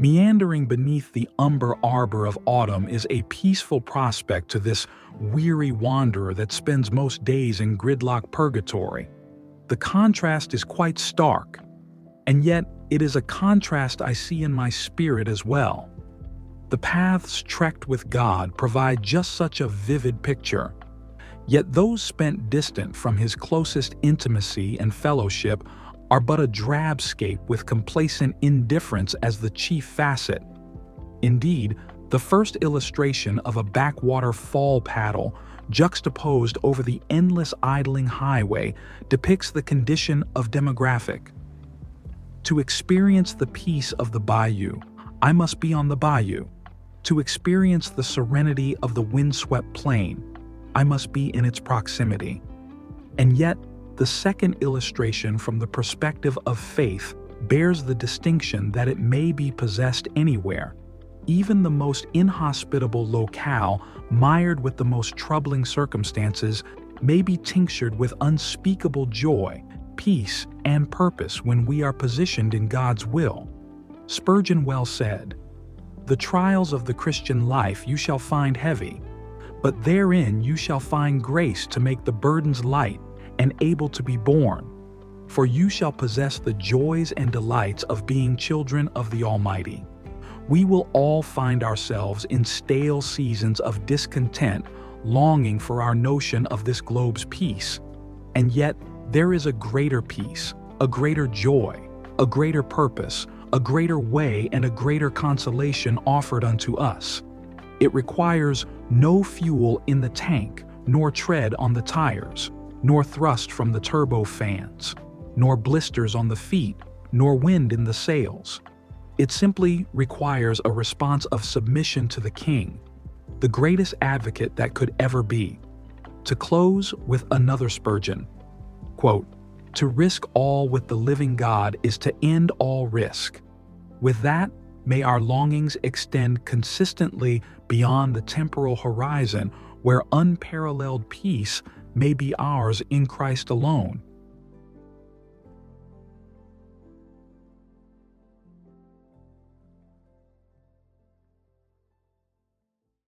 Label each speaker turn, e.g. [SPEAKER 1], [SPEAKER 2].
[SPEAKER 1] Meandering beneath the umber arbor of autumn is a peaceful prospect to this weary wanderer that spends most days in gridlock purgatory. The contrast is quite stark, and yet it is a contrast I see in my spirit as well. The paths trekked with God provide just such a vivid picture, yet those spent distant from His closest intimacy and fellowship are but a drabscape with complacent indifference as the chief facet. Indeed, the first illustration of a backwater fall paddle juxtaposed over the endless idling highway depicts the condition of demographic. To experience the peace of the bayou, I must be on the bayou. To experience the serenity of the windswept plain, I must be in its proximity. And yet, the second illustration from the perspective of faith bears the distinction that it may be possessed anywhere. Even the most inhospitable locale, mired with the most troubling circumstances, may be tinctured with unspeakable joy, peace, and purpose when we are positioned in God's will. Spurgeon well said, "The trials of the Christian life you shall find heavy, but therein you shall find grace to make the burdens light and able to be borne, for you shall possess the joys and delights of being children of the Almighty." We will all find ourselves in stale seasons of discontent, longing for our notion of this globe's peace. And yet, there is a greater peace, a greater joy, a greater purpose, a greater way, and a greater consolation offered unto us. It requires no fuel in the tank, nor tread on the tires, nor thrust from the turbo fans, nor blisters on the feet, nor wind in the sails. It simply requires a response of submission to the King, the greatest advocate that could ever be. To close with another Spurgeon, quote, "To risk all with the living God is to end all risk. With that, may our longings extend consistently beyond the temporal horizon, where unparalleled peace may be ours in Christ alone."